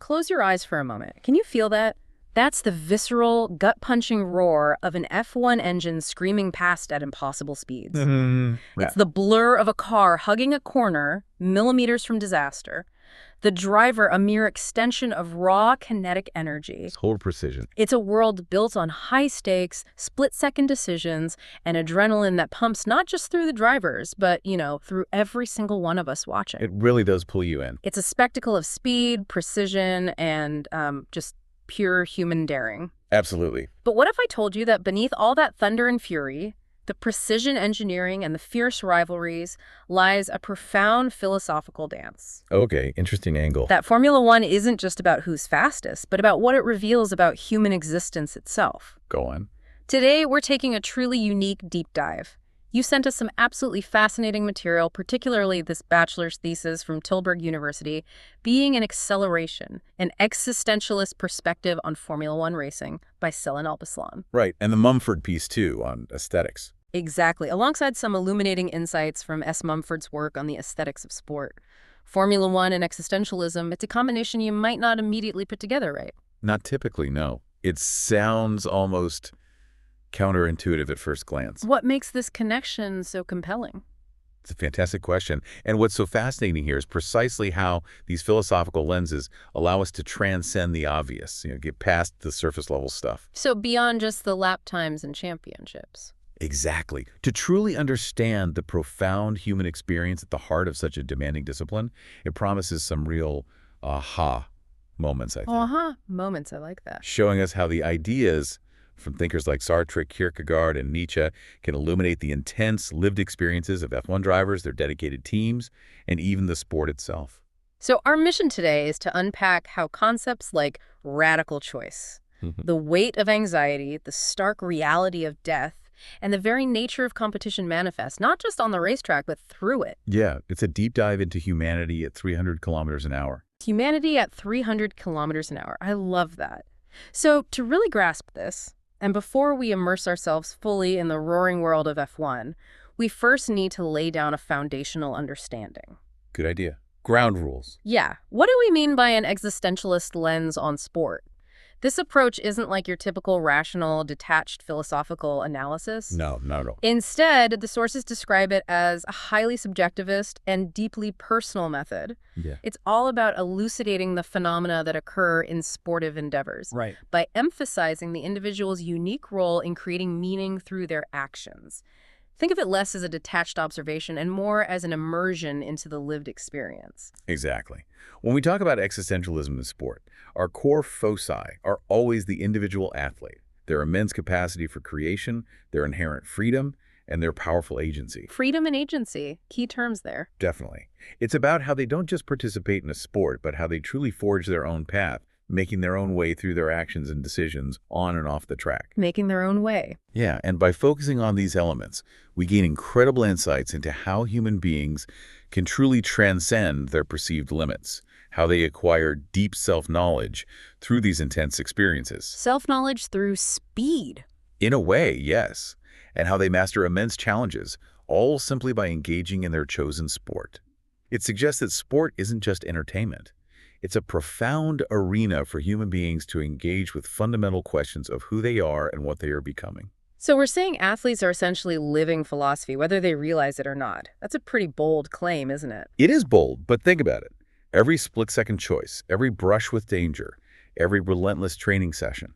Close your eyes for a moment. Can you feel that? That's the visceral, gut-punching roar of an F1 engine screaming past at impossible speeds. Yeah. It's the blur of a car hugging a corner, millimeters from disaster. The driver, a mere extension of raw kinetic energy. Total precision. It's a world built on high stakes, split-second decisions, and adrenaline that pumps not just through the drivers, but, through every single one of us watching. It really does pull you in. It's a spectacle of speed, precision, and just pure human daring. Absolutely. But what if I told you that beneath all that thunder and fury, the precision engineering and the fierce rivalries, lies a profound philosophical dance? Okay, interesting angle. That Formula One isn't just about who's fastest, but about what it reveals about human existence itself. Go on. Today, we're taking a truly unique deep dive. You sent us some absolutely fascinating material, particularly this bachelor's thesis from Tilburg University, Being an Acceleration, an Existentialist Perspective on Formula One Racing by Selim Alpaslan. Right, and the Mumford piece, too, on aesthetics. Exactly, alongside some illuminating insights from S. Mumford's work on the aesthetics of sport. Formula One and existentialism, it's a combination you might not immediately put together, right? Not typically, no. It sounds almost counterintuitive at first glance. What makes this connection so compelling? It's a fantastic question. And what's so fascinating here is precisely how these philosophical lenses allow us to transcend the obvious, get past the surface level stuff. So beyond just the lap times and championships. Exactly. To truly understand the profound human experience at the heart of such a demanding discipline, it promises some real aha moments, I think. Aha moments, I like that. Showing us how the ideas from thinkers like Sartre, Kierkegaard, and Nietzsche can illuminate the intense lived experiences of F1 drivers, their dedicated teams, and even the sport itself. So our mission today is to unpack how concepts like radical choice, the weight of anxiety, the stark reality of death, and the very nature of competition manifest, not just on the racetrack, but through it. Yeah, it's a deep dive into humanity at 300 kilometers an hour. Humanity at 300 kilometers an hour. I love that. So to really grasp this, and before we immerse ourselves fully in the roaring world of F1, we first need to lay down a foundational understanding. Good idea. Ground rules. Yeah. What do we mean by an existentialist lens on sport? This approach isn't like your typical rational, detached philosophical analysis. No, not at all. Instead, the sources describe it as a highly subjectivist and deeply personal method. Yeah. It's all about elucidating the phenomena that occur in sportive endeavors. Right. By emphasizing the individual's unique role in creating meaning through their actions. Think of it less as a detached observation and more as an immersion into the lived experience. Exactly. When we talk about existentialism in sport, our core foci are always the individual athlete, their immense capacity for creation, their inherent freedom, and their powerful agency. Freedom and agency, key terms there. Definitely. It's about how they don't just participate in a sport, but how they truly forge their own path, making their own way through their actions and decisions on and off the track. Making their own way. Yeah, and by focusing on these elements, we gain incredible insights into how human beings can truly transcend their perceived limits, how they acquire deep self-knowledge through these intense experiences. Self-knowledge through speed. In a way, yes, and how they master immense challenges, all simply by engaging in their chosen sport. It suggests that sport isn't just entertainment. It's a profound arena for human beings to engage with fundamental questions of who they are and what they are becoming. So we're saying athletes are essentially living philosophy, whether they realize it or not. That's a pretty bold claim, isn't it? It is bold, but think about it. Every split-second choice, every brush with danger, every relentless training session,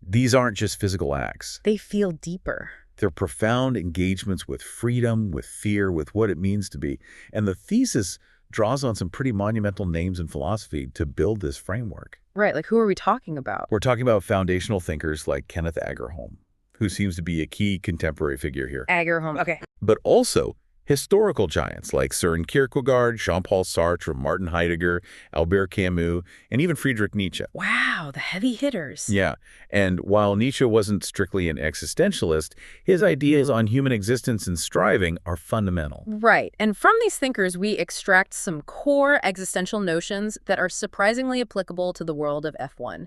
these aren't just physical acts. They feel deeper. They're profound engagements with freedom, with fear, with what it means to be. And the thesis draws on some pretty monumental names in philosophy to build this framework. Right, like who are we talking about? We're talking about foundational thinkers like Kenneth Aggerholm, who seems to be a key contemporary figure here. Aggerholm, okay. But also historical giants like Søren Kierkegaard, Jean-Paul Sartre, Martin Heidegger, Albert Camus, and even Friedrich Nietzsche. Wow, the heavy hitters. Yeah, and while Nietzsche wasn't strictly an existentialist, his ideas on human existence and striving are fundamental. Right, and from these thinkers, we extract some core existential notions that are surprisingly applicable to the world of F1.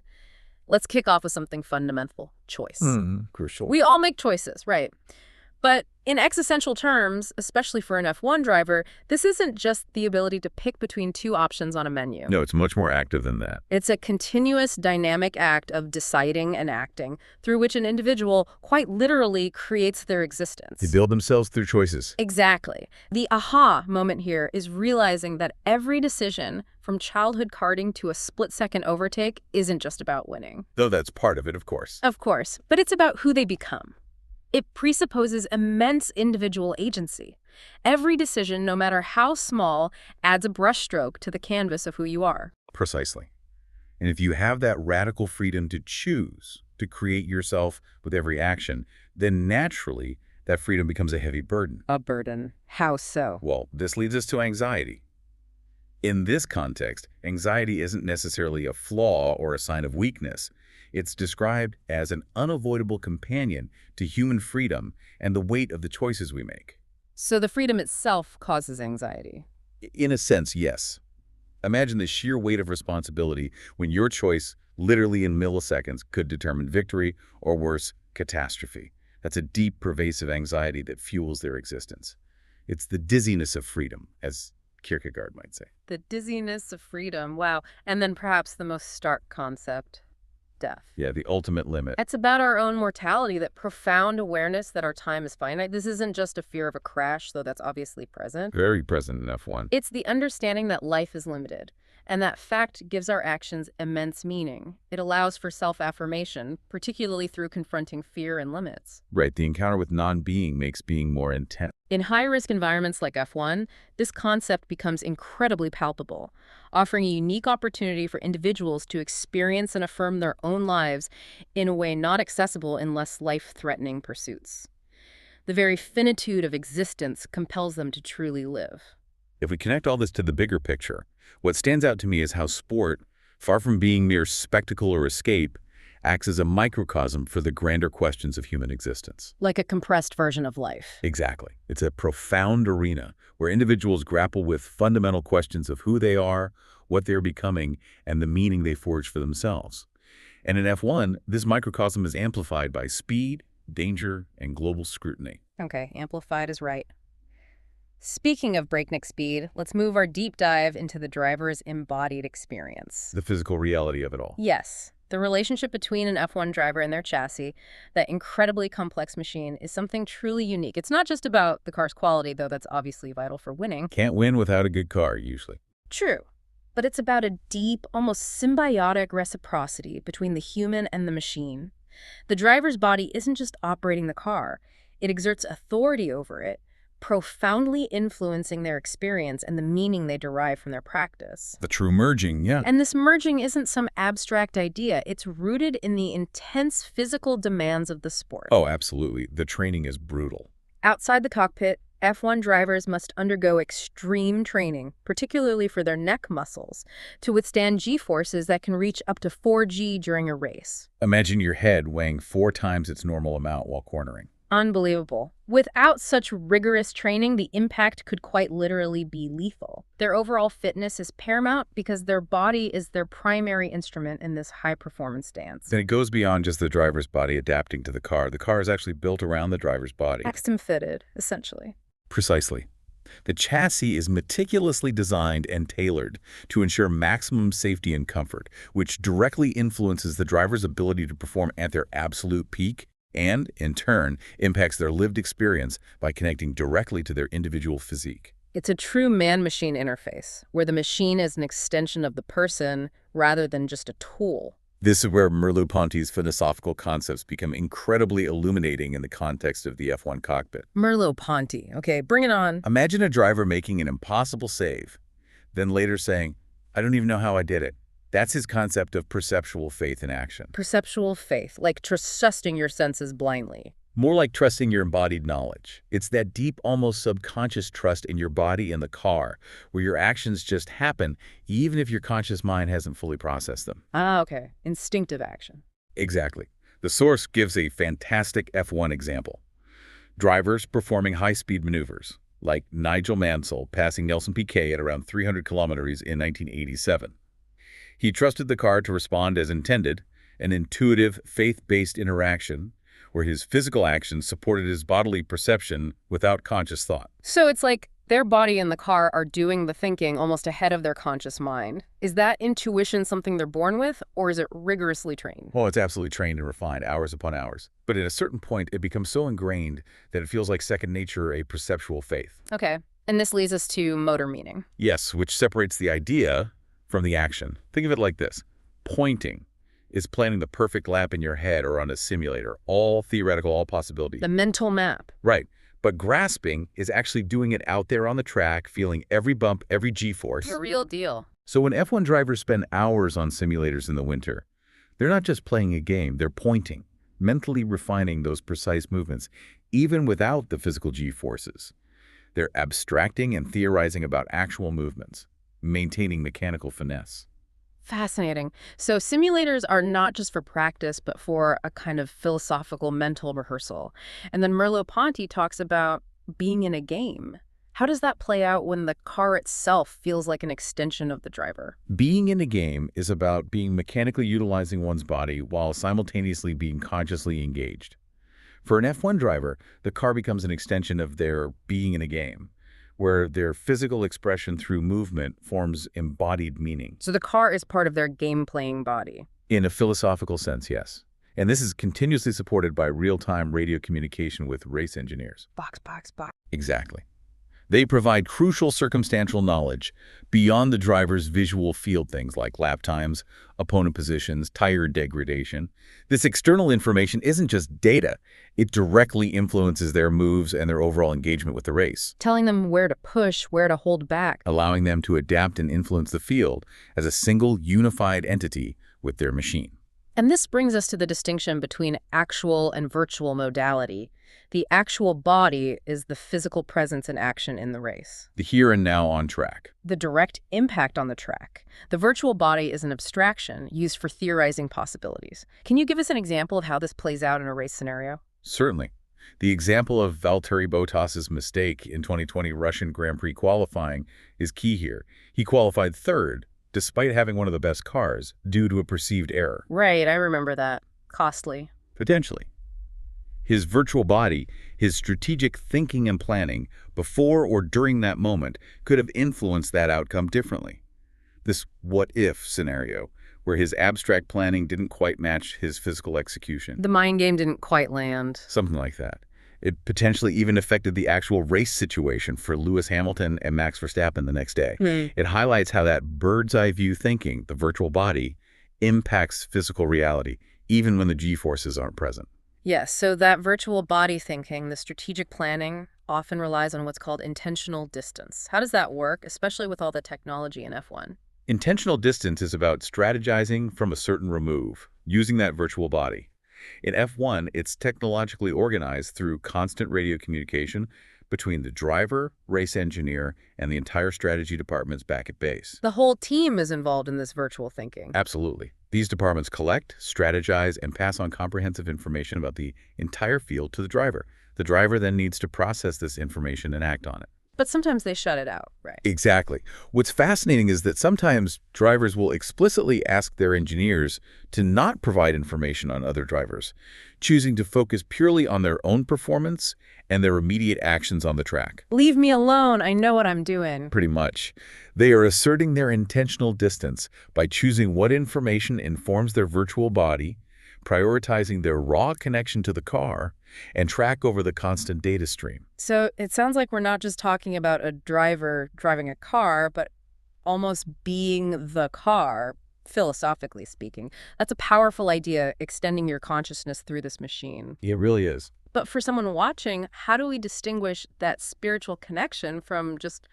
Let's kick off with something fundamental, choice. Crucial. We all make choices, right? But in existential terms, especially for an F1 driver, this isn't just the ability to pick between two options on a menu. No, it's much more active than that. It's a continuous dynamic act of deciding and acting through which an individual quite literally creates their existence. They build themselves through choices. Exactly. The aha moment here is realizing that every decision, from childhood karting to a split-second overtake, isn't just about winning. Though that's part of it, of course. Of course, but it's about who they become. It presupposes immense individual agency. Every decision, no matter how small, adds a brushstroke to the canvas of who you are. Precisely. And if you have that radical freedom to choose, to create yourself with every action, then naturally that freedom becomes a heavy burden. A burden. How so? Well, this leads us to anxiety. In this context, anxiety isn't necessarily a flaw or a sign of weakness. It's described as an unavoidable companion to human freedom and the weight of the choices we make. So the freedom itself causes anxiety. In a sense, yes. Imagine the sheer weight of responsibility when your choice, literally in milliseconds, could determine victory or, worse, catastrophe. That's a deep, pervasive anxiety that fuels their existence. It's the dizziness of freedom, as Kierkegaard might say. The dizziness of freedom, wow. And then perhaps the most stark concept, death. Yeah, the ultimate limit. It's about our own mortality, that profound awareness that our time is finite. This isn't just a fear of a crash, though that's obviously present. Very present in F1. It's the understanding that life is limited, and that fact gives our actions immense meaning. It allows for self-affirmation, particularly through confronting fear and limits. Right, the encounter with non-being makes being more intense. In high-risk environments like F1, this concept becomes incredibly palpable, offering a unique opportunity for individuals to experience and affirm their own lives in a way not accessible in less life-threatening pursuits. The very finitude of existence compels them to truly live. If we connect all this to the bigger picture, what stands out to me is how sport, far from being mere spectacle or escape, acts as a microcosm for the grander questions of human existence. Like a compressed version of life. Exactly. It's a profound arena where individuals grapple with fundamental questions of who they are, what they're becoming, and the meaning they forge for themselves. And in F1, this microcosm is amplified by speed, danger, and global scrutiny. Okay, amplified is right. Speaking of breakneck speed, let's move our deep dive into the driver's embodied experience. The physical reality of it all. Yes, the relationship between an F1 driver and their chassis, that incredibly complex machine, is something truly unique. It's not just about the car's quality, though that's obviously vital for winning. Can't win without a good car, usually. True, but it's about a deep, almost symbiotic reciprocity between the human and the machine. The driver's body isn't just operating the car. It exerts authority over it, profoundly influencing their experience and the meaning they derive from their practice. The true merging, yeah. And this merging isn't some abstract idea. It's rooted in the intense physical demands of the sport. Oh, absolutely. The training is brutal. Outside the cockpit, F1 drivers must undergo extreme training, particularly for their neck muscles, to withstand G-forces that can reach up to 4G during a race. Imagine your head weighing 4 times its normal amount while cornering. Unbelievable. Without such rigorous training, the impact could quite literally be lethal. Their overall fitness is paramount because their body is their primary instrument in this high-performance dance. Then it goes beyond just the driver's body adapting to the car. The car is actually built around the driver's body. Custom-fitted, essentially. Precisely. The chassis is meticulously designed and tailored to ensure maximum safety and comfort, which directly influences the driver's ability to perform at their absolute peak and, in turn, impacts their lived experience by connecting directly to their individual physique. It's a true man-machine interface, where the machine is an extension of the person rather than just a tool. This is where Merleau-Ponty's philosophical concepts become incredibly illuminating in the context of the F1 cockpit. Merleau-Ponty. Okay, bring it on. Imagine a driver making an impossible save, then later saying, "I don't even know how I did it." That's his concept of perceptual faith in action. Perceptual faith, like trusting your senses blindly. More like trusting your embodied knowledge. It's that deep, almost subconscious trust in your body and the car, where your actions just happen, even if your conscious mind hasn't fully processed them. Ah, okay. Instinctive action. Exactly. The source gives a fantastic F1 example. Drivers performing high-speed maneuvers, like Nigel Mansell passing Nelson Piquet at around 300 kilometers in 1987. He trusted the car to respond as intended, an intuitive, faith-based interaction, where his physical actions supported his bodily perception without conscious thought. So it's like their body and the car are doing the thinking almost ahead of their conscious mind. Is that intuition something they're born with, or is it rigorously trained? Well, it's absolutely trained and refined, hours upon hours. But at a certain point, it becomes so ingrained that it feels like second nature, a perceptual faith. Okay. And this leads us to motor meaning. Yes, which separates the idea from the action. Think of it like this. Pointing is planning the perfect lap in your head or on a simulator. All theoretical, all possibility. The mental map. Right. But grasping is actually doing it out there on the track, feeling every bump, every G-force. The real deal. So when F1 drivers spend hours on simulators in the winter, they're not just playing a game, they're pointing, mentally refining those precise movements, even without the physical G-forces. They're abstracting and theorizing about actual movements, maintaining mechanical finesse. Fascinating. So simulators are not just for practice, but for a kind of philosophical mental rehearsal. And then Merleau-Ponty talks about being in a game. How does that play out when the car itself feels like an extension of the driver? Being in a game is about being mechanically utilizing one's body while simultaneously being consciously engaged. For an F1 driver, the car becomes an extension of their being in a game, where their physical expression through movement forms embodied meaning. So the car is part of their game-playing body. In a philosophical sense, yes. And this is continuously supported by real-time radio communication with race engineers. Box, box, box. Exactly. They provide crucial circumstantial knowledge beyond the driver's visual field, things like lap times, opponent positions, tire degradation. This external information isn't just data. It directly influences their moves and their overall engagement with the race, Telling them where to push, where to hold back. allowing them to adapt and influence the field as a single unified entity with their machine. And this brings us to the distinction between actual and virtual modality. The actual body is the physical presence and action in the race. The here and now on track. The direct impact on the track. The virtual body is an abstraction used for theorizing possibilities. Can you give us an example of how this plays out in a race scenario? Certainly. The example of Valtteri Bottas's mistake in 2020 Russian Grand Prix qualifying is key here. He qualified third, despite having one of the best cars, due to a perceived error. Right, I remember that. Costly. Potentially. His virtual body, his strategic thinking and planning, before or during that moment, could have influenced that outcome differently. This what-if scenario, where his abstract planning didn't quite match his physical execution. The mind game didn't quite land. Something like that. It potentially even affected the actual race situation for Lewis Hamilton and Max Verstappen the next day. It highlights how that bird's-eye view thinking, the virtual body, impacts physical reality, even when the G-forces aren't present. Yes, so that virtual body thinking, the strategic planning, often relies on what's called intentional distance. How does that work, especially with all the technology in F1? Intentional distance is about strategizing from a certain remove, using that virtual body. In F1, it's technologically organized through constant radio communication between the driver, race engineer, and the entire strategy departments back at base. The whole team is involved in this virtual thinking. Absolutely. These departments collect, strategize, and pass on comprehensive information about the entire field to the driver. The driver then needs to process this information and act on it. But sometimes they shut it out, right? Exactly. What's fascinating is that sometimes drivers will explicitly ask their engineers to not provide information on other drivers, choosing to focus purely on their own performance and their immediate actions on the track. Leave me alone. I know what I'm doing. Pretty much. They are asserting their intentional distance by choosing what information informs their virtual body, prioritizing their raw connection to the car, and track over the constant data stream. So it sounds like we're not just talking about a driver driving a car, but almost being the car, philosophically speaking. That's a powerful idea, extending your consciousness through this machine. It really is. But for someone watching, how do we distinguish that spiritual connection from just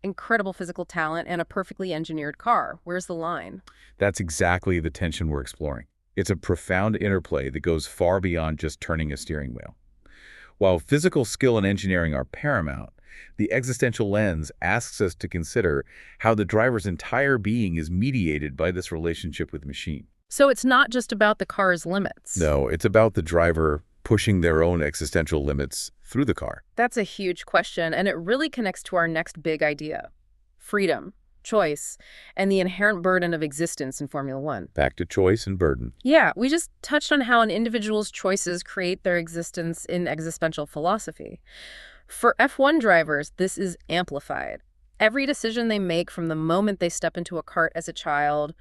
incredible physical talent and a perfectly engineered car? Where's the line? That's exactly the tension we're exploring. It's a profound interplay that goes far beyond just turning a steering wheel. While physical skill and engineering are paramount, the existential lens asks us to consider how the driver's entire being is mediated by this relationship with the machine. So it's not just about the car's limits. No, it's about the driver pushing their own existential limits through the car. That's a huge question, and it really connects to our next big idea: freedom. choice, and the inherent burden of existence in Formula One. Back to choice and burden. Yeah, we just touched on how an individual's choices create their existence in existential philosophy. For F1 drivers, this is amplified. Every decision they make from the moment they step into a kart as a child,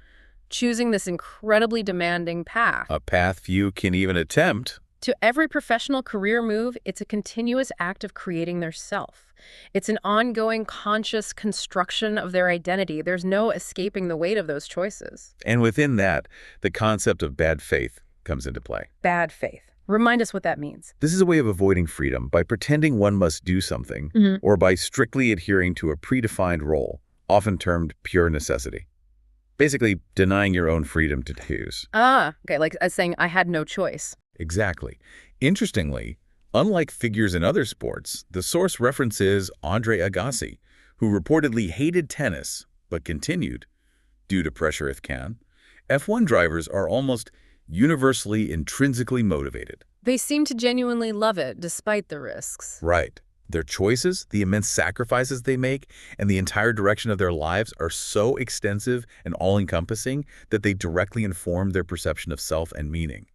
choosing this incredibly demanding path. A path few can even attempt. To every professional career move, it's a continuous act of creating their self. It's an ongoing conscious construction of their identity. There's no escaping the weight of those choices. And within that, the concept of bad faith comes into play. Bad faith. Remind us what that means. This is a way of avoiding freedom by pretending one must do something, or by strictly adhering to a predefined role, often termed pure necessity. Basically, denying your own freedom to choose. Okay, like as saying, I had no choice. Exactly. Interestingly, unlike figures in other sports, the source references Andre Agassi, who reportedly hated tennis, but continued, due to pressure if can. F1 drivers are almost universally intrinsically motivated. They seem to genuinely love it, despite the risks. Right. Their choices, the immense sacrifices they make, and the entire direction of their lives are so extensive and all-encompassing that they directly inform their perception of self and meaning.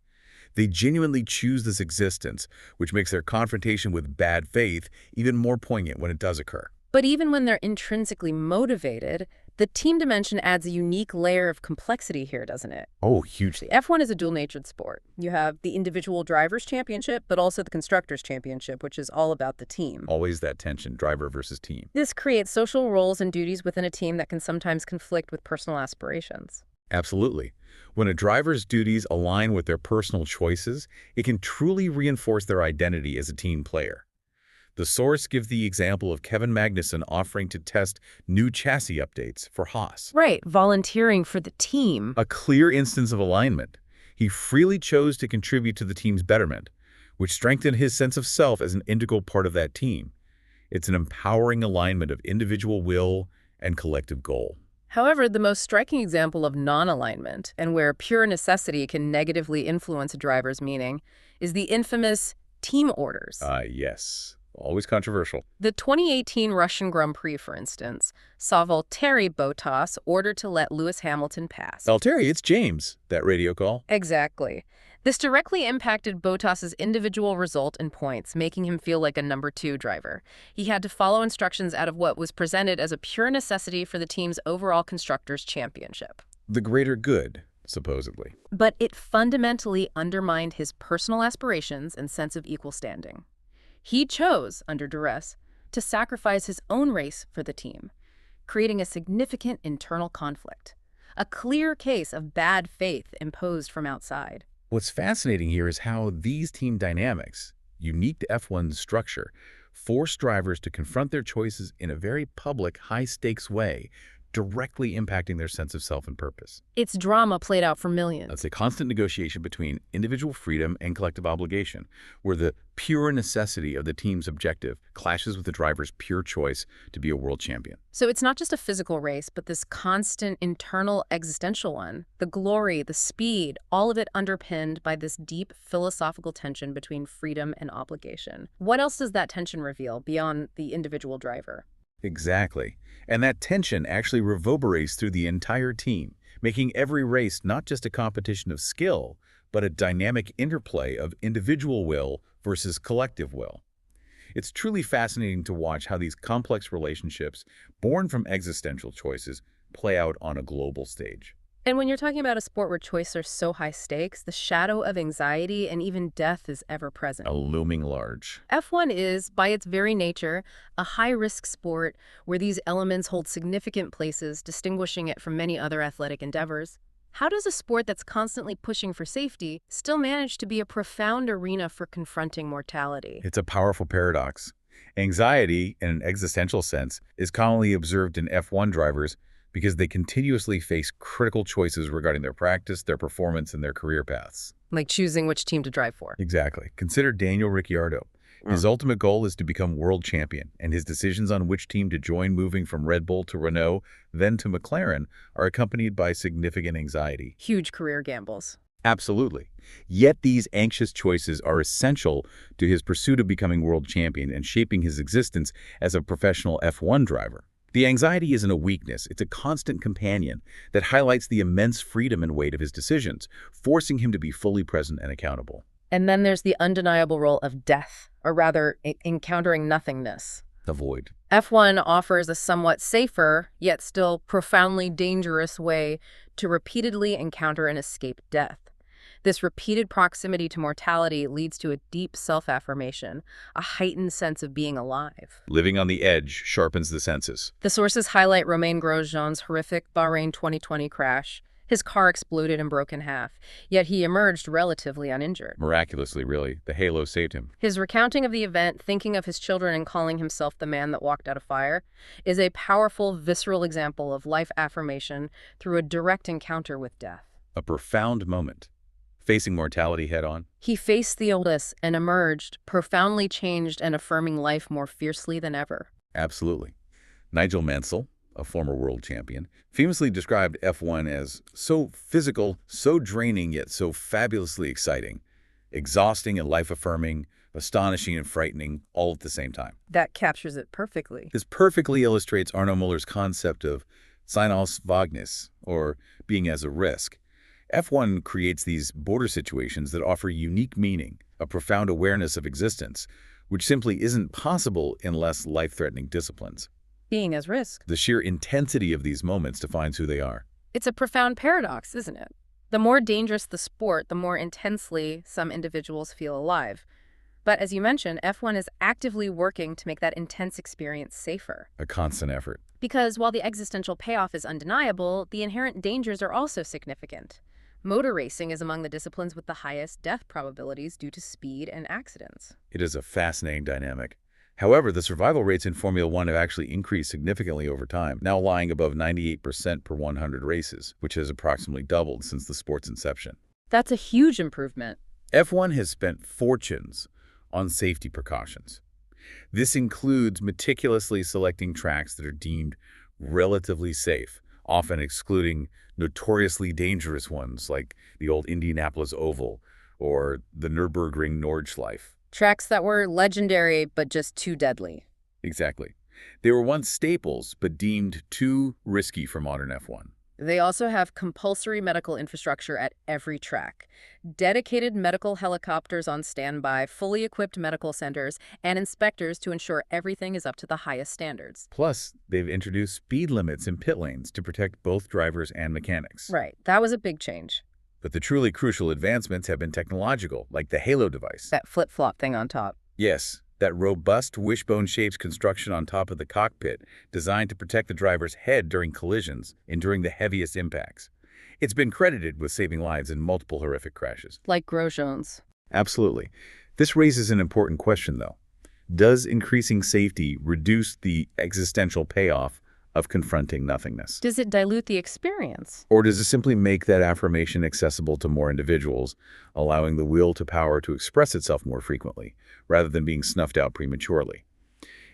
They genuinely choose this existence, which makes their confrontation with bad faith even more poignant when it does occur. But even when they're intrinsically motivated, the team dimension adds a unique layer of complexity here, doesn't it? Oh, hugely. F1 is a dual-natured sport. You have the individual drivers' championship, but also the constructors' championship, which is all about the team. Always that tension, driver versus team. This creates social roles and duties within a team that can sometimes conflict with personal aspirations. Absolutely. When a driver's duties align with their personal choices, it can truly reinforce their identity as a team player. The source gives the example of Kevin Magnussen offering to test new chassis updates for Haas. Right, volunteering for the team. A clear instance of alignment. He freely chose to contribute to the team's betterment, which strengthened his sense of self as an integral part of that team. It's an empowering alignment of individual will and collective goal. However, the most striking example of non-alignment, and where pure necessity can negatively influence a driver's meaning, is the infamous team orders. Yes. Always controversial. The 2018 Russian Grand Prix, for instance, saw Valtteri Bottas ordered to let Lewis Hamilton pass. Valtteri, it's James, that radio call. Exactly. This directly impacted Bottas's individual result and points, making him feel like a number 2 driver. He had to follow instructions out of what was presented as a pure necessity for the team's overall constructors' championship. The greater good, supposedly. But it fundamentally undermined his personal aspirations and sense of equal standing. He chose, under duress, to sacrifice his own race for the team, creating a significant internal conflict, a clear case of bad faith imposed from outside. What's fascinating here is how these team dynamics, unique to F1's structure, force drivers to confront their choices in a very public, high-stakes way, directly impacting their sense of self and purpose. It's drama played out for millions. It's a constant negotiation between individual freedom and collective obligation, where the pure necessity of the team's objective clashes with the driver's pure choice to be a world champion. So it's not just a physical race, but this constant internal existential one. The glory, the speed, all of it underpinned by this deep philosophical tension between freedom and obligation. What else does that tension reveal beyond the individual driver? Exactly. And that tension actually reverberates through the entire team, making every race not just a competition of skill, but a dynamic interplay of individual will versus collective will. It's truly fascinating to watch how these complex relationships, born from existential choices, play out on a global stage. And when you're talking about a sport where choices are so high stakes, the shadow of anxiety and even death is ever present. A looming large. F1 is, by its very nature, a high-risk sport where these elements hold significant places, distinguishing it from many other athletic endeavors. How does a sport that's constantly pushing for safety still manage to be a profound arena for confronting mortality? It's a powerful paradox. Anxiety, in an existential sense, is commonly observed in F1 drivers because they continuously face critical choices regarding their practice, their performance, and their career paths. Like choosing which team to drive for. Exactly. Consider Daniel Ricciardo. His ultimate goal is to become world champion, and his decisions on which team to join, moving from Red Bull to Renault, then to McLaren, are accompanied by significant anxiety. Huge career gambles. Absolutely. Yet these anxious choices are essential to his pursuit of becoming world champion and shaping his existence as a professional F1 driver. The anxiety isn't a weakness, it's a constant companion that highlights the immense freedom and weight of his decisions, forcing him to be fully present and accountable. And then there's the undeniable role of death, or rather, encountering nothingness. The void. F1 offers a somewhat safer, yet still profoundly dangerous way to repeatedly encounter and escape death. This repeated proximity to mortality leads to a deep self-affirmation, a heightened sense of being alive. Living on the edge sharpens the senses. The sources highlight Romain Grosjean's horrific Bahrain 2020 crash. His car exploded and broke in half, yet he emerged relatively uninjured. Miraculously, really. The halo saved him. His recounting of the event, thinking of his children and calling himself the man that walked out of fire, is a powerful, visceral example of life affirmation through a direct encounter with death. A profound moment. Facing mortality head-on. He faced the illness and emerged, profoundly changed and affirming life more fiercely than ever. Absolutely. Nigel Mansell, a former world champion, famously described F1 as so physical, so draining, yet so fabulously exciting, exhausting and life-affirming, astonishing and frightening, all at the same time. That captures it perfectly. This perfectly illustrates Arno Muller's concept of Sinnauswagness, or being as a risk. F1 creates these border situations that offer unique meaning, a profound awareness of existence, which simply isn't possible in less life-threatening disciplines. Being as risk. The sheer intensity of these moments defines who they are. It's a profound paradox, isn't it? The more dangerous the sport, the more intensely some individuals feel alive. But as you mentioned, F1 is actively working to make that intense experience safer. A constant effort. Because while the existential payoff is undeniable, the inherent dangers are also significant. Motor racing is among the disciplines with the highest death probabilities due to speed and accidents. It is a fascinating dynamic. However, the survival rates in Formula One have actually increased significantly over time, now lying above 98% per 100 races, which has approximately doubled since the sport's inception. That's a huge improvement. F1 has spent fortunes on safety precautions. This includes meticulously selecting tracks that are deemed relatively safe, often excluding notoriously dangerous ones like the old Indianapolis Oval or the Nürburgring Nordschleife. Tracks that were legendary but just too deadly. Exactly. They were once staples but deemed too risky for modern F1. They also have compulsory medical infrastructure at every track, dedicated medical helicopters on standby, fully equipped medical centers, and inspectors to ensure everything is up to the highest standards. Plus, they've introduced speed limits in pit lanes to protect both drivers and mechanics. Right, that was a big change. But the truly crucial advancements have been technological, like the Halo device. That flip-flop thing on top. Yes, that robust wishbone-shaped construction on top of the cockpit, designed to protect the driver's head during collisions and during the heaviest impacts. It's been credited with saving lives in multiple horrific crashes. Like Grosjean's. Absolutely. This raises an important question, though. Does increasing safety reduce the existential payoff of confronting nothingness? Does it dilute the experience? Or does it simply make that affirmation accessible to more individuals, allowing the will to power to express itself more frequently, rather than being snuffed out prematurely?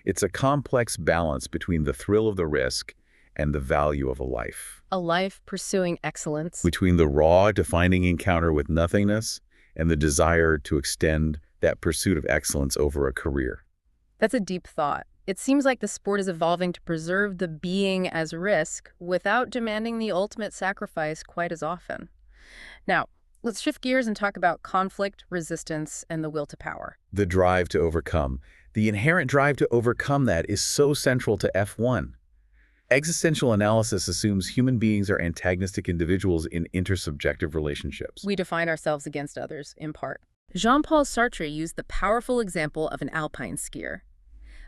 It's a complex balance between the thrill of the risk and the value of a life. A life pursuing excellence. Between the raw, defining encounter with nothingness and the desire to extend that pursuit of excellence over a career. That's a deep thought. It seems like the sport is evolving to preserve the being as risk without demanding the ultimate sacrifice quite as often. Now, let's shift gears and talk about conflict, resistance, and the will to power. The drive to overcome. The inherent drive to overcome that is so central to F1. Existential analysis assumes human beings are antagonistic individuals in intersubjective relationships. We define ourselves against others, in part. Jean-Paul Sartre used the powerful example of an alpine skier.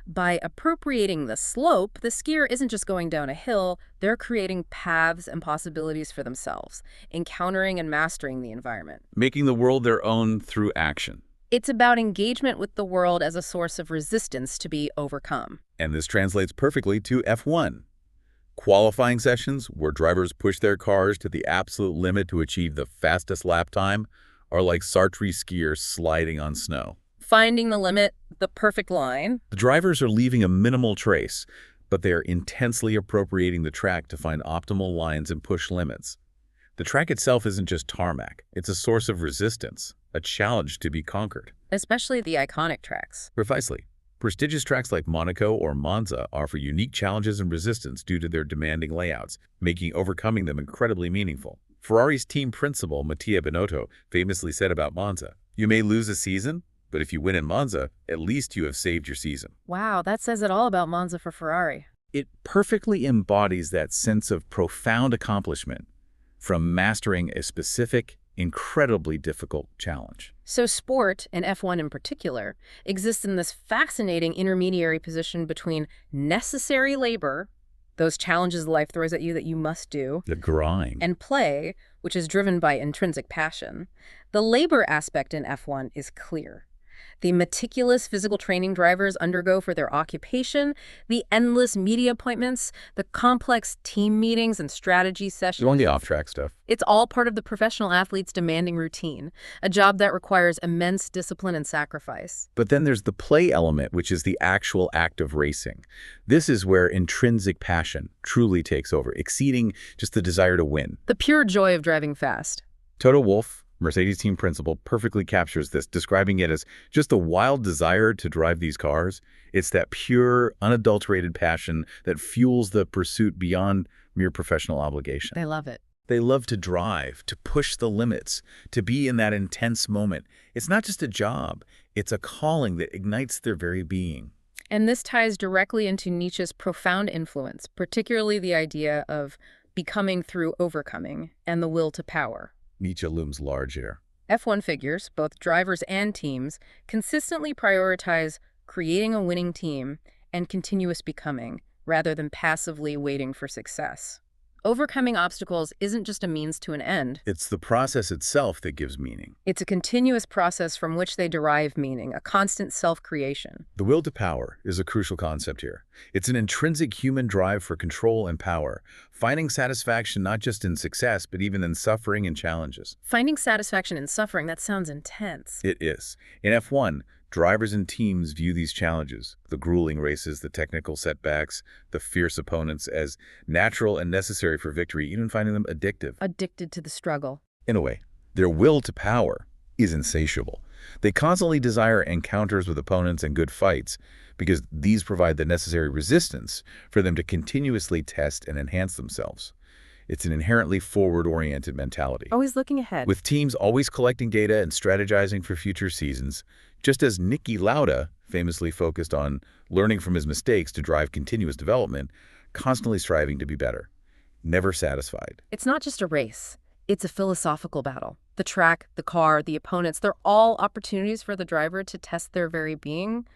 By appropriating the slope, the skier isn't just going down a hill, they're creating paths and possibilities for themselves, encountering and mastering the environment. Making the world their own through action. It's about engagement with the world as a source of resistance to be overcome. And this translates perfectly to F1. Qualifying sessions, where drivers push their cars to the absolute limit to achieve the fastest lap time, are like Sartre skiers sliding on snow. Finding the limit, the perfect line. The drivers are leaving a minimal trace, but they are intensely appropriating the track to find optimal lines and push limits. The track itself isn't just tarmac. It's a source of resistance, a challenge to be conquered. Especially the iconic tracks. Precisely. Prestigious tracks like Monaco or Monza offer unique challenges and resistance due to their demanding layouts, making overcoming them incredibly meaningful. Ferrari's team principal, Mattia Binotto, famously said about Monza, "You may lose a season, but if you win in Monza, at least you have saved your season." Wow, that says it all about Monza for Ferrari. It perfectly embodies that sense of profound accomplishment from mastering a specific, incredibly difficult challenge. So sport, and F1 in particular, exists in this fascinating intermediary position between necessary labor, those challenges life throws at you that you must do, The grind. and play, which is driven by intrinsic passion. The labor aspect in F1 is clear. The meticulous physical training drivers undergo for their occupation, the endless media appointments, the complex team meetings and strategy sessions. Doing the off-track stuff. It's all part of the professional athlete's demanding routine, a job that requires immense discipline and sacrifice. But then there's the play element, which is the actual act of racing. This is where intrinsic passion truly takes over, exceeding just the desire to win. The pure joy of driving fast. Toto Wolff, Mercedes team principal, perfectly captures this, describing it as just a wild desire to drive these cars. It's that pure, unadulterated passion that fuels the pursuit beyond mere professional obligation. They love it. They love to drive, to push the limits, to be in that intense moment. It's not just a job, it's a calling that ignites their very being. And this ties directly into Nietzsche's profound influence, particularly the idea of becoming through overcoming and the will to power. Nietzsche looms large here. F1 figures, both drivers and teams, consistently prioritize creating a winning team and continuous becoming, rather than passively waiting for success. Overcoming obstacles isn't just a means to an end. It's the process itself that gives meaning. It's a continuous process from which they derive meaning, a constant self-creation. The will to power is a crucial concept here. It's an intrinsic human drive for control and power, finding satisfaction not just in success, but even in suffering and challenges. Finding satisfaction in suffering, that sounds intense. It is. In F1, drivers and teams view these challenges, the grueling races, the technical setbacks, the fierce opponents, as natural and necessary for victory, even finding them addictive. Addicted to the struggle. In a way, their will to power is insatiable. They constantly desire encounters with opponents and good fights because these provide the necessary resistance for them to continuously test and enhance themselves. It's an inherently forward-oriented mentality. Always looking ahead. With teams always collecting data and strategizing for future seasons, just as Niki Lauda famously focused on learning from his mistakes to drive continuous development, constantly striving to be better, never satisfied. It's not just a race. It's a philosophical battle. The track, the car, the opponents, they're all opportunities for the driver to test their very being.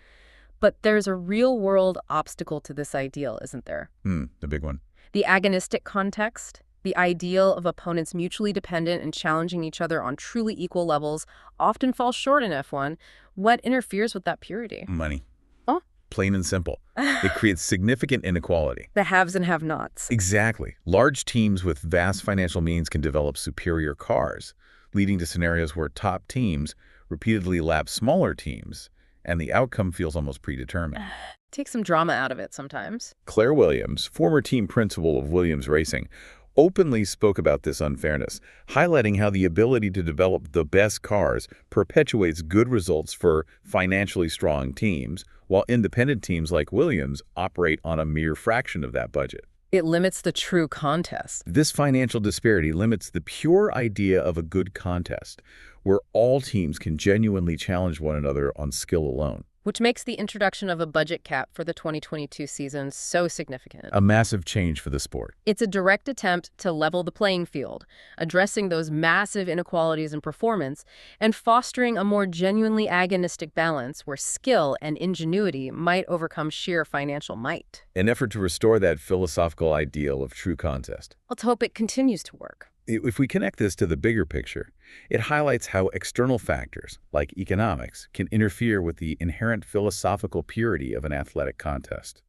But there's a real-world obstacle to this ideal, isn't there? The big one. The agonistic context, the ideal of opponents mutually dependent and challenging each other on truly equal levels, often falls short in F1. What interferes with that purity? Money. Oh? Plain and simple. It creates significant inequality. The haves and have-nots. Exactly. Large teams with vast financial means can develop superior cars, leading to scenarios where top teams repeatedly lap smaller teams, and the outcome feels almost predetermined. Take some drama out of it sometimes. Claire Williams, former team principal of Williams Racing, openly spoke about this unfairness, highlighting how the ability to develop the best cars perpetuates good results for financially strong teams, while independent teams like Williams operate on a mere fraction of that budget. It limits the true contest. This financial disparity limits the pure idea of a good contest, where all teams can genuinely challenge one another on skill alone. Which makes the introduction of a budget cap for the 2022 season so significant. A massive change for the sport. It's a direct attempt to level the playing field, addressing those massive inequalities in performance and fostering a more genuinely agonistic balance where skill and ingenuity might overcome sheer financial might. An effort to restore that philosophical ideal of true contest. Let's hope it continues to work. If we connect this to the bigger picture, it highlights how external factors, like economics, can interfere with the inherent philosophical purity of an athletic contest.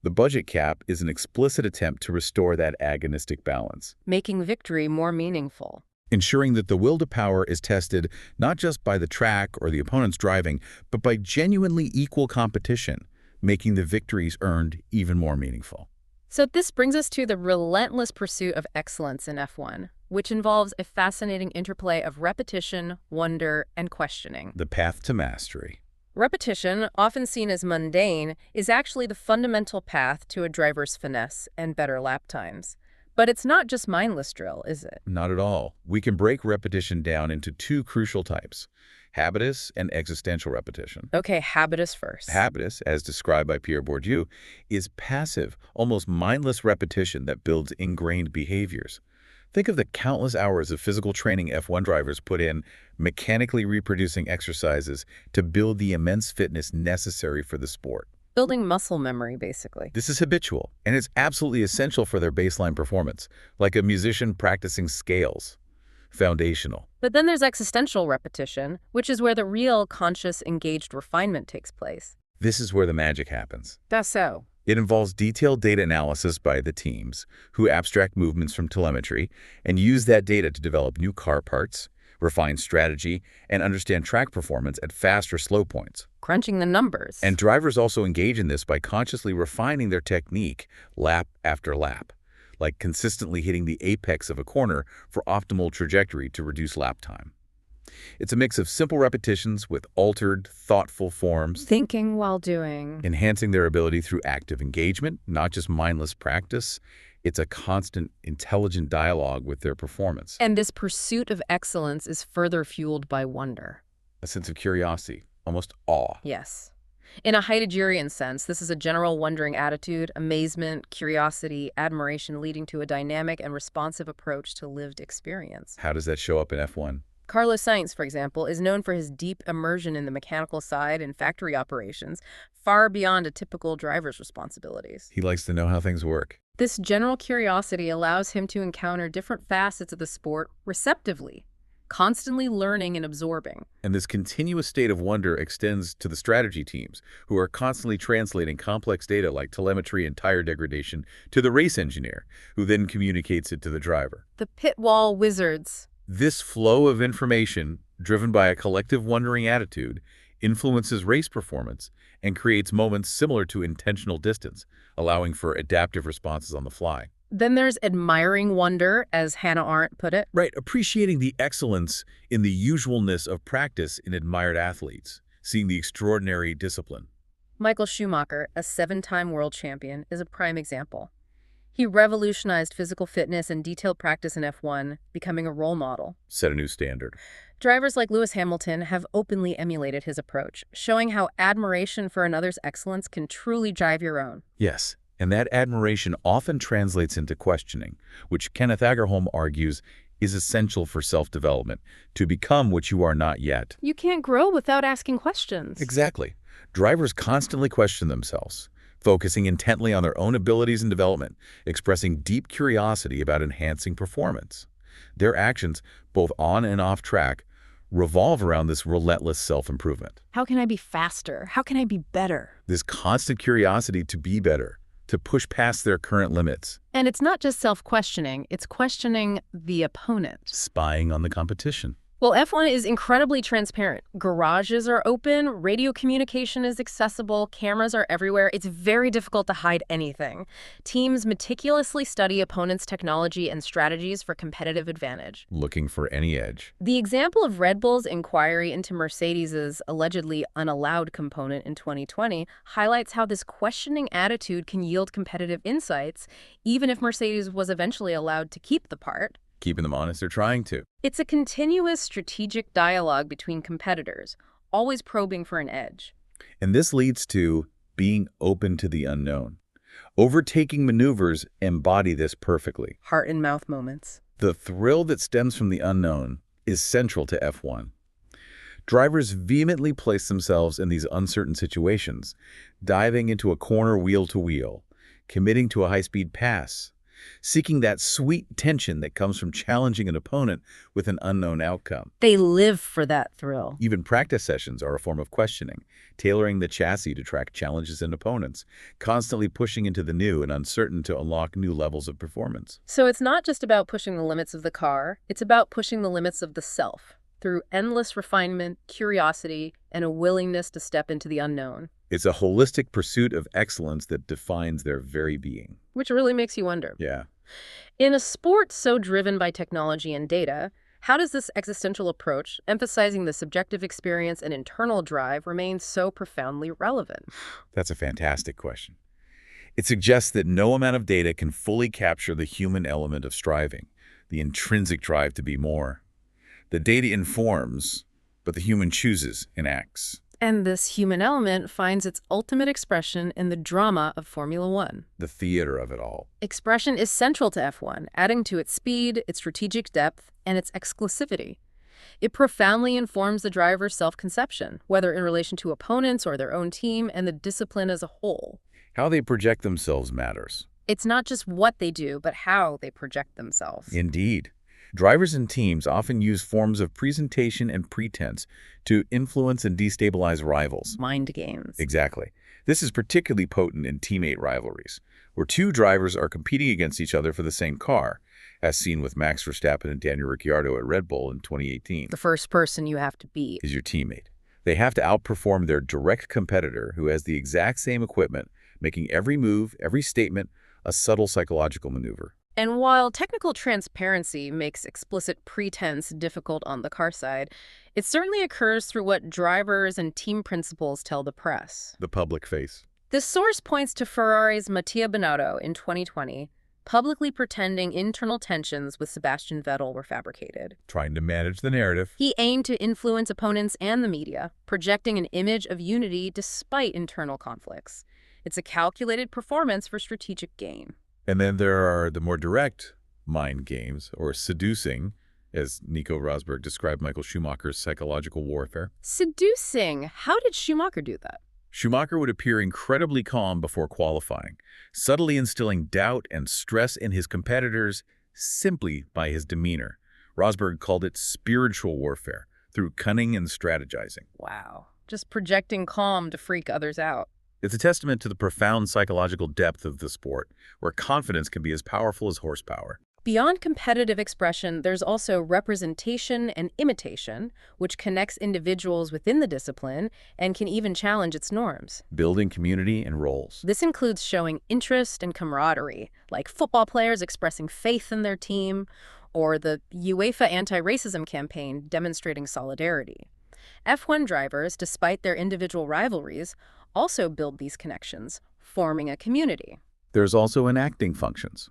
The budget cap is an explicit attempt to restore that agonistic balance, making victory more meaningful. Ensuring that the will to power is tested not just by the track or the opponent's driving, but by genuinely equal competition, making the victories earned even more meaningful. So this brings us to the relentless pursuit of excellence in F1, which involves a fascinating interplay of repetition, wonder, and questioning. The path to mastery. Repetition, often seen as mundane, is actually the fundamental path to a driver's finesse and better lap times. But it's not just mindless drill, is it? Not at all. We can break repetition down into two crucial types, habitus and existential repetition. Okay, habitus first. Habitus, as described by Pierre Bourdieu, is passive, almost mindless repetition that builds ingrained behaviors. Think of the countless hours of physical training F1 drivers put in, mechanically reproducing exercises to build the immense fitness necessary for the sport. Building muscle memory, basically. This is habitual, and it's absolutely essential for their baseline performance, like a musician practicing scales. Foundational. But then there's existential repetition, which is where the real, conscious, engaged refinement takes place. This is where the magic happens. That's so. It involves detailed data analysis by the teams, who abstract movements from telemetry and use that data to develop new car parts, refine strategy, and understand track performance at fast or slow points. Crunching the numbers. And drivers also engage in this by consciously refining their technique lap after lap, like consistently hitting the apex of a corner for optimal trajectory to reduce lap time. It's a mix of simple repetitions with altered, thoughtful forms, Thinking while doing. enhancing their ability through active engagement, not just mindless practice. It's a constant, intelligent dialogue with their performance. And this pursuit of excellence is further fueled by wonder. A sense of curiosity, almost awe. Yes. In a Heideggerian sense, this is a general wondering attitude, amazement, curiosity, admiration leading to a dynamic and responsive approach to lived experience. How does that show up in F1? Carlos Sainz, for example, is known for his deep immersion in the mechanical side and factory operations, far beyond a typical driver's responsibilities. He likes to know how things work. This general curiosity allows him to encounter different facets of the sport receptively, constantly learning and absorbing. And this continuous state of wonder extends to the strategy teams, who are constantly translating complex data like telemetry and tire degradation to the race engineer, who then communicates it to the driver. The pit wall wizards. This flow of information, driven by a collective wondering attitude, influences race performance and creates moments similar to intentional distance, allowing for adaptive responses on the fly. Then there's admiring wonder, as Hannah Arendt put it. Right, appreciating the excellence in the usualness of practice in admired athletes, seeing the extraordinary discipline. Michael Schumacher, a 7-time world champion, is a prime example. He revolutionized physical fitness and detailed practice in F1, becoming a role model. Set a new standard. Drivers like Lewis Hamilton have openly emulated his approach, showing how admiration for another's excellence can truly drive your own. Yes, and that admiration often translates into questioning, which Kenneth Aggerholm argues is essential for self-development, to become what you are not yet. You can't grow without asking questions. Exactly. Drivers constantly question themselves, focusing intently on their own abilities and development, expressing deep curiosity about enhancing performance. Their actions, both on and off track, revolve around this relentless self-improvement. How can I be faster? How can I be better? This constant curiosity to be better, to push past their current limits. And it's not just self-questioning, it's questioning the opponent. Spying on the competition. Well, F1 is incredibly transparent. Garages are open, radio communication is accessible, cameras are everywhere. It's very difficult to hide anything. Teams meticulously study opponents' technology and strategies for competitive advantage. Looking for any edge. The example of Red Bull's inquiry into Mercedes's allegedly unallowed component in 2020 highlights how this questioning attitude can yield competitive insights, even if Mercedes was eventually allowed to keep the part. Keeping them honest, they're trying to. It's a continuous strategic dialogue between competitors, always probing for an edge. And this leads to being open to the unknown. Overtaking maneuvers embody this perfectly. Heart and mouth moments. The thrill that stems from the unknown is central to F1. Drivers vehemently place themselves in these uncertain situations, diving into a corner wheel to wheel, committing to a high-speed pass, seeking that sweet tension that comes from challenging an opponent with an unknown outcome. They live for that thrill. Even practice sessions are a form of questioning, tailoring the chassis to track challenges and opponents, constantly pushing into the new and uncertain to unlock new levels of performance. So it's not just about pushing the limits of the car, it's about pushing the limits of the self through endless refinement, curiosity, and a willingness to step into the unknown. It's a holistic pursuit of excellence that defines their very being. Which really makes you wonder. Yeah. In a sport so driven by technology and data, How does this existential approach, emphasizing the subjective experience and internal drive, remain so profoundly relevant? That's a fantastic question. It suggests that no amount of data can fully capture the human element of striving, the intrinsic drive to be more. The data informs, but the human chooses and acts. And this human element finds its ultimate expression in the drama of Formula One. The theater of it all. Expression is central to F1, adding to its speed, its strategic depth, and its exclusivity. It profoundly informs the driver's self-conception, whether in relation to opponents or their own team and the discipline as a whole. How they project themselves matters. It's not just what they do, but how they project themselves. Indeed. Drivers and teams often use forms of presentation and pretense to influence and destabilize rivals. Mind games. Exactly. This is particularly potent in teammate rivalries, where two drivers are competing against each other for the same car, as seen with Max Verstappen and Daniel Ricciardo at Red Bull in 2018. The first person you have to beat is your teammate. They have to outperform their direct competitor who has the exact same equipment, making every move, every statement, a subtle psychological maneuver. And while technical transparency makes explicit pretense difficult on the car side, it certainly occurs through what drivers and team principals tell the press. The public face. This source points to Ferrari's Mattia Binotto in 2020, publicly pretending internal tensions with Sebastian Vettel were fabricated. Trying to manage the narrative. He aimed to influence opponents and the media, projecting an image of unity despite internal conflicts. It's a calculated performance for strategic gain. And then there are the more direct mind games, or seducing, as Nico Rosberg described Michael Schumacher's psychological warfare. Seducing? How did Schumacher do that? Schumacher would appear incredibly calm before qualifying, subtly instilling doubt and stress in his competitors simply by his demeanor. Rosberg called it spiritual warfare, through cunning and strategizing. Wow. Just projecting calm to freak others out. It's a testament to the profound psychological depth of the sport, where confidence can be as powerful as horsepower. Beyond competitive expression, there's also representation and imitation, which connects individuals within the discipline and can even challenge its norms. Building community and roles. This includes showing interest and camaraderie, like football players expressing faith in their team, or the UEFA anti-racism campaign demonstrating solidarity. F1 drivers, despite their individual rivalries, also build these connections, forming a community. There's also enacting functions,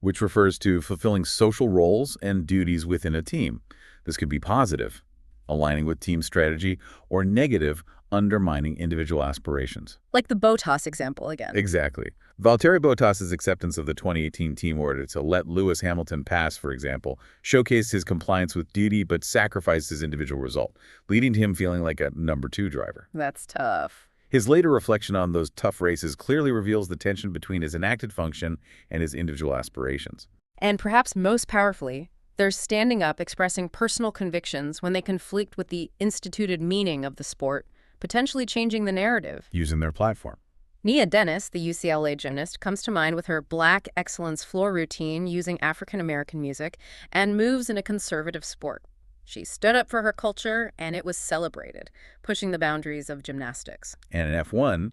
which refers to fulfilling social roles and duties within a team. This could be positive, aligning with team strategy, or negative, undermining individual aspirations. Like the Bottas example again. Exactly. Valtteri Bottas's acceptance of the 2018 team order to let Lewis Hamilton pass, for example, showcased his compliance with duty but sacrificed his individual result, leading to him feeling like a number 2 driver. That's tough. His later reflection on those tough races clearly reveals the tension between his enacted function and his individual aspirations. And perhaps most powerfully, they're standing up expressing personal convictions when they conflict with the instituted meaning of the sport, potentially changing the narrative. Using their platform. Nia Dennis, the UCLA gymnast, comes to mind with her Black Excellence floor routine using African-American music and moves in a conservative sport. She stood up for her culture, and it was celebrated, pushing the boundaries of gymnastics. And in F1,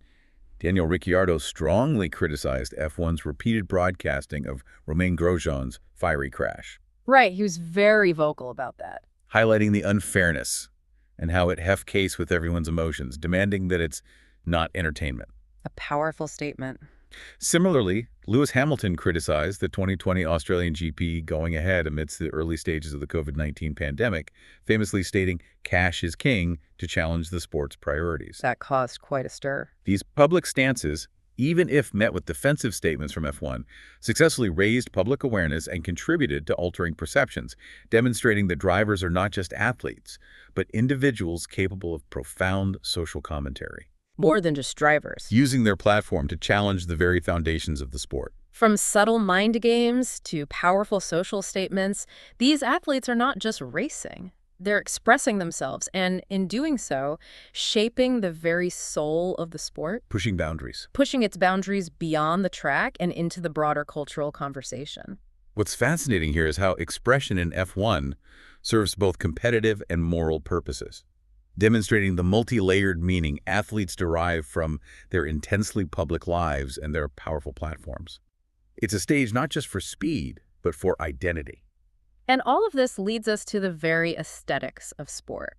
Daniel Ricciardo strongly criticized F1's repeated broadcasting of Romain Grosjean's fiery crash. Right, he was very vocal about that. Highlighting the unfairness and how it heft case with everyone's emotions, demanding that it's not entertainment. A powerful statement. Similarly, Lewis Hamilton criticized the 2020 Australian GP going ahead amidst the early stages of the COVID-19 pandemic, famously stating, "Cash is king," to challenge the sport's priorities. That caused quite a stir. These public stances, even if met with defensive statements from F1, successfully raised public awareness and contributed to altering perceptions, demonstrating that drivers are not just athletes, but individuals capable of profound social commentary. More than just drivers. Using their platform to challenge the very foundations of the sport. From subtle mind games to powerful social statements, these athletes are not just racing. They're expressing themselves and, in doing so, shaping the very soul of the sport. Pushing boundaries. Pushing its boundaries beyond the track and into the broader cultural conversation. What's fascinating here is how expression in F1 serves both competitive and moral purposes, demonstrating the multi-layered meaning athletes derive from their intensely public lives and their powerful platforms. It's a stage not just for speed, but for identity. And all of this leads us to the very aesthetics of sport,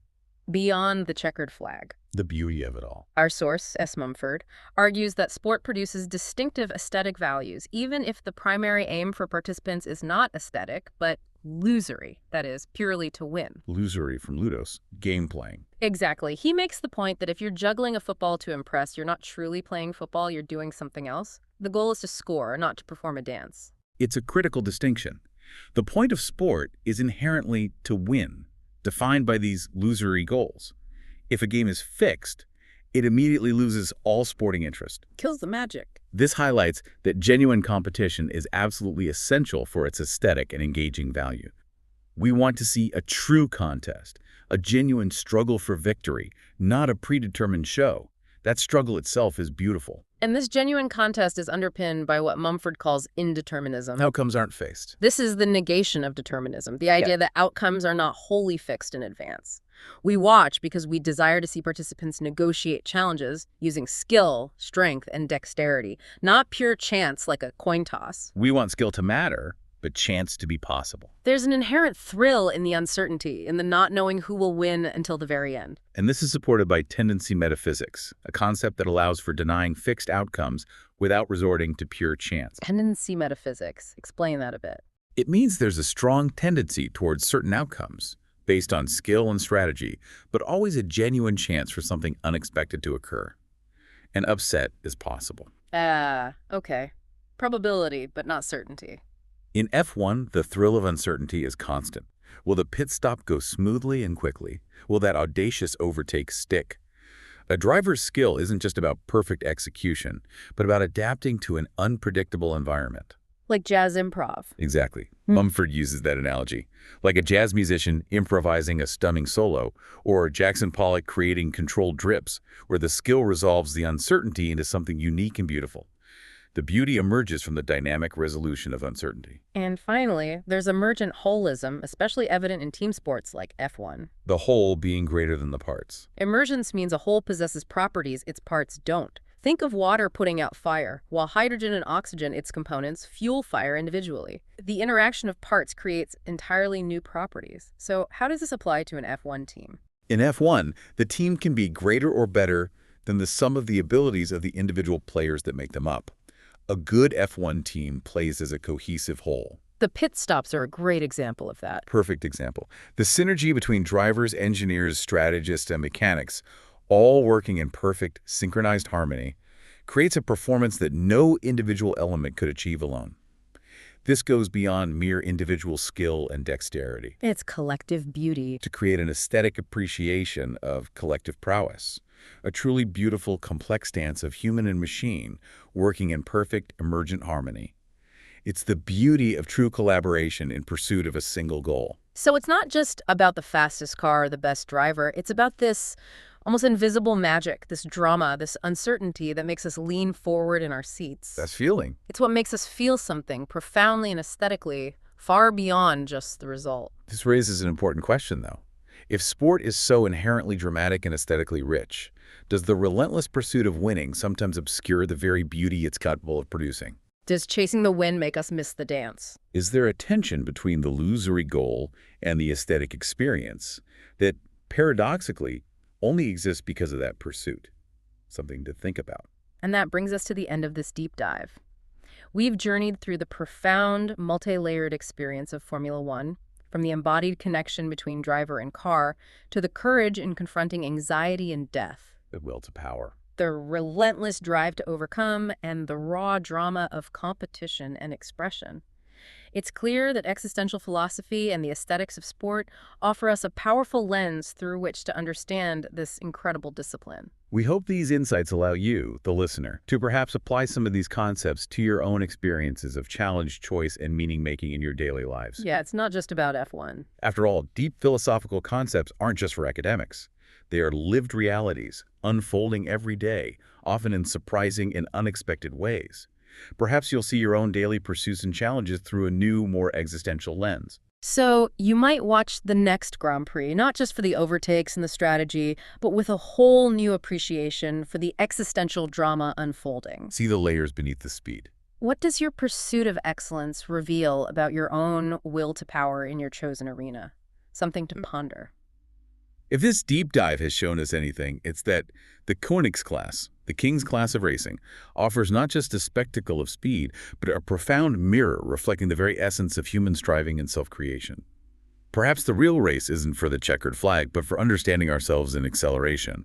beyond the checkered flag. The beauty of it all. Our source, S. Mumford, argues that sport produces distinctive aesthetic values, even if the primary aim for participants is not aesthetic, but illusory, that is, purely to win. Illusory from Ludos, game playing. Exactly. He makes the point that if you're juggling a football to impress, you're not truly playing football, you're doing something else. The goal is to score, not to perform a dance. It's a critical distinction. The point of sport is inherently to win, defined by these illusory goals. If a game is fixed, it immediately loses all sporting interest. Kills the magic. This highlights that genuine competition is absolutely essential for its aesthetic and engaging value. We want to see a true contest, a genuine struggle for victory, not a predetermined show. That struggle itself is beautiful. And this genuine contest is underpinned by what Mumford calls indeterminism. Outcomes aren't faced. This is the negation of determinism, the idea that outcomes are not wholly fixed in advance. We watch because we desire to see participants negotiate challenges using skill, strength, and dexterity, not pure chance like a coin toss. We want skill to matter, but chance to be possible. There's an inherent thrill in the uncertainty, in the not knowing who will win until the very end. And this is supported by tendency metaphysics, a concept that allows for denying fixed outcomes without resorting to pure chance. Tendency metaphysics. Explain that a bit. It means there's a strong tendency towards certain outcomes, based on skill and strategy, but always a genuine chance for something unexpected to occur. An upset is possible. Okay. Probability, but not certainty. In F1, the thrill of uncertainty is constant. Will the pit stop go smoothly and quickly? Will that audacious overtake stick? A driver's skill isn't just about perfect execution, but about adapting to an unpredictable environment. Like jazz improv. Exactly. Mumford uses that analogy. Like a jazz musician improvising a stunning solo, or Jackson Pollock creating controlled drips, where the skill resolves the uncertainty into something unique and beautiful. The beauty emerges from the dynamic resolution of uncertainty. And finally, there's emergent holism, especially evident in team sports like F1. The whole being greater than the parts. Emergence means a whole possesses properties its parts don't. Think of water putting out fire, while hydrogen and oxygen, its components, fuel fire individually. The interaction of parts creates entirely new properties. So how does this apply to an F1 team? In F1, the team can be greater or better than the sum of the abilities of the individual players that make them up. A good F1 team plays as a cohesive whole. The pit stops are a great example of that. Perfect example. The synergy between drivers, engineers, strategists, and mechanics, all working in perfect, synchronized harmony, creates a performance that no individual element could achieve alone. This goes beyond mere individual skill and dexterity. It's collective beauty. To create an aesthetic appreciation of collective prowess. A truly beautiful, complex dance of human and machine working in perfect, emergent harmony. It's the beauty of true collaboration in pursuit of a single goal. So it's not just about the fastest car or the best driver. It's about this almost invisible magic, this drama, this uncertainty that makes us lean forward in our seats. That's feeling. It's what makes us feel something profoundly and aesthetically far beyond just the result. This raises an important question, though. If sport is so inherently dramatic and aesthetically rich, does the relentless pursuit of winning sometimes obscure the very beauty it's capable of producing? Does chasing the win make us miss the dance? Is there a tension between the illusory goal and the aesthetic experience that, paradoxically, only exists because of that pursuit? Something to think about. And that brings us to the end of this deep dive. We've journeyed through the profound, multi-layered experience of Formula One, from the embodied connection between driver and car to the courage in confronting anxiety and death. The will to power. The relentless drive to overcome and the raw drama of competition and expression. It's clear that existential philosophy and the aesthetics of sport offer us a powerful lens through which to understand this incredible discipline. We hope these insights allow you, the listener, to perhaps apply some of these concepts to your own experiences of challenge, choice, and meaning-making in your daily lives. Yeah, it's not just about F1. After all, deep philosophical concepts aren't just for academics. They are lived realities, unfolding every day, often in surprising and unexpected ways. Perhaps you'll see your own daily pursuits and challenges through a new, more existential lens. So you might watch the next Grand Prix, not just for the overtakes and the strategy, but with a whole new appreciation for the existential drama unfolding. See the layers beneath the speed. What does your pursuit of excellence reveal about your own will to power in your chosen arena? Something to ponder. If this deep dive has shown us anything, it's that the Koenigs class, the king's class of racing, offers not just a spectacle of speed, but a profound mirror reflecting the very essence of human striving and self-creation. Perhaps the real race isn't for the checkered flag, but for understanding ourselves in acceleration.